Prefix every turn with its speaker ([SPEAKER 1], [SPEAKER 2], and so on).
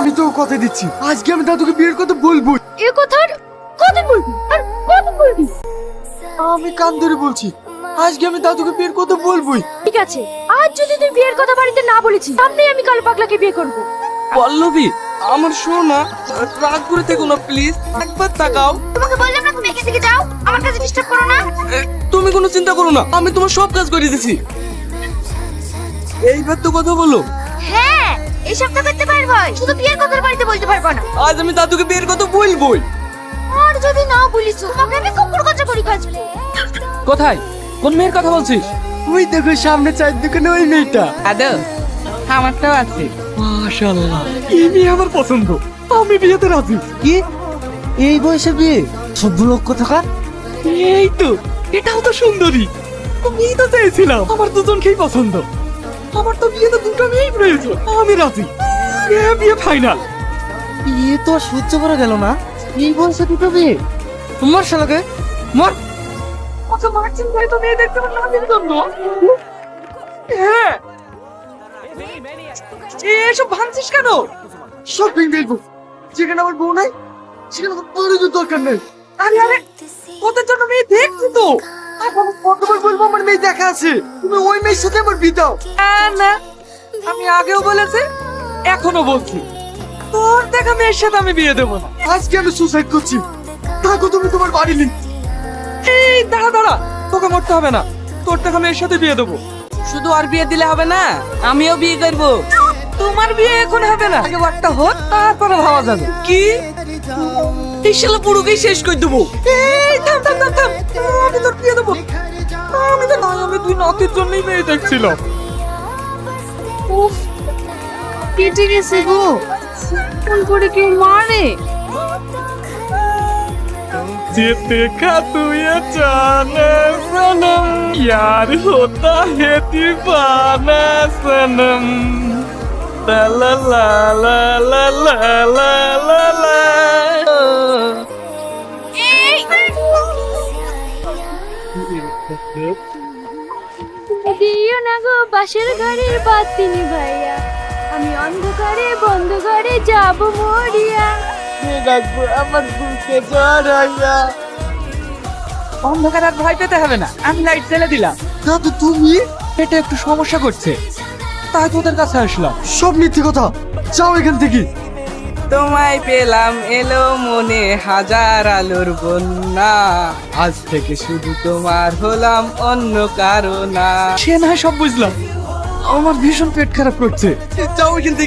[SPEAKER 1] আমি তো কথা দিচ্ছি, আজকে আমি দাদুকে বিয়ের কথা বলবো।
[SPEAKER 2] এ কথার কতদিন বলবি আর কতদিন বলবি?
[SPEAKER 1] আমি কান ধরে বলছি, আজকে আমি দাদুকে বিয়ের কথা বলবোই।
[SPEAKER 2] ঠিক আছে, আজ যদি তুই বিয়ের কথা বাড়িতে না বলেছিস, সামনেই আমি কাল পাগলাকে বিয়ে করব।
[SPEAKER 3] পল্লবী, আমার সোনা, রাগ করে থেকো না প্লিজ, একবার তাকাও।
[SPEAKER 2] তোমাকে বললাম না তুমি এখান থেকে যাও, আমার কাছে ডিস্টার্ব করো না।
[SPEAKER 3] তুমি কোনো চিন্তা করো না, আমি তোমার সব কাজ করে দিছি। এইবার তো কথা বলো।
[SPEAKER 2] হ্যাঁ, এসব তো করতে পারবো, শুধু বিয়ের কথা বাড়িতে বলতে পারবো না।
[SPEAKER 3] আজ আমি দাদুকে বিয়ের কথা বলবোই।
[SPEAKER 2] আর যদি না বলিস তোমাকে আমি কুকুর কাছে করি কাজবে।
[SPEAKER 3] কোথায়? কোন মেয়ের কথা বলছিস?
[SPEAKER 1] ওই দেখো সামনে চায়ের দোকানে ওই মেয়েটা।
[SPEAKER 3] আদৌ আমারটাও আছে।
[SPEAKER 1] মাশাআল্লাহ, এই মেয়ে আমার পছন্দ, আমি বিয়েতে রাজি।
[SPEAKER 4] কি এই বয়সে বিয়ে? 14 লক্ষ টাকা?
[SPEAKER 1] এই তো, এটাও তো সুন্দরী। আমি তো চেয়েছিলাম, আমার দুজনকেই পছন্দ। আমার তো বিয়েতে দুটো মেয়েই প্রয়োজন, আমি রাজি। বিয়ে ফাইনাল।
[SPEAKER 4] বিয়ে তো আর সহ্য করা গেল না, এই বয়সে দুটো বিয়ে। তোমার শালাকে মর।
[SPEAKER 1] আচ্ছা মার্চিন ভাই তো মেয়ে দেখতে পারলাম না জন্য। হ্যাঁ, এসব ভাঙছিস কেন? সব ভেঙে ফেলবো। যেখানে আমার বউ নাই সেখানে আমার বউয়ের দরকার নেই। আরে আরে, ওদের জন্য মেয়ে দেখছি তো। এখন কতবার বলবো আমার মেয়ে দেখা আছে, তুমি ওই মেয়ের সাথে আমার বিয়ে দাও।
[SPEAKER 3] না, আমি আগেও বলেছি, এখনো বলছি, তোর দেখা মেয়ের সাথে আমি বিয়ে দেবো না।
[SPEAKER 1] আজকে আমি সুসাইড করছি, থাকো তুমি তোমার বাড়ি নেই।
[SPEAKER 3] এই দাঁড়া দাঁড়া, তোকে মরতে হবে না, তোর টাকা মেয়ের সাথে বিয়ে দেবো। শুধু আর বিয়ে দিলে হবে না, আমিও বিয়ে করবো। তোমার বিয়ে এখন হবে না, আগে একটা হোক, তারপরে ভাবা যাবে। কি এই শালা পুরোকেই শেষ করে দেবো। এই থাম থাম থাম থাম, আমি তোর বিয়ে দেবো। আমি তো নয়, আমি তুই নাতির জন্যই মেয়ে দেখছিলাম।
[SPEAKER 2] উফ, কেটে গেছে গো, ফোন করে কেউ মারে।
[SPEAKER 1] ये देखा तू ये जाने सनम, यार होता है दीवाना सनम। ला ला ला ला ला ला ला ला ला।
[SPEAKER 2] দিও না গো বাসের ঘরের বাতি নিভাইয়া, আমি অন্ধকারে বন্ধ ঘরে যাব মরিয়া।
[SPEAKER 1] আমার বুকে জড়াইয়া।
[SPEAKER 3] অন্ধকার আর ভয় পেতে হবে না, আমি লাইট জ্বেলে দিলাম।
[SPEAKER 1] দাদু তুমি?
[SPEAKER 3] এটা একটু সমস্যা করছে, তাই তোদের কাছে আসলাম।
[SPEAKER 1] সব মিথ্যে কথা, যাও এখান থেকে।
[SPEAKER 3] তোমায় পেলাম এলো মনে হাজার আলোর বন্যা, আজ থেকে শুধু তোমার হলাম অন্য কারো না।
[SPEAKER 1] সে না হয় সব বুঝলাম, আমার ভীষণ পেট খারাপ করছে, যাও এখান থেকে।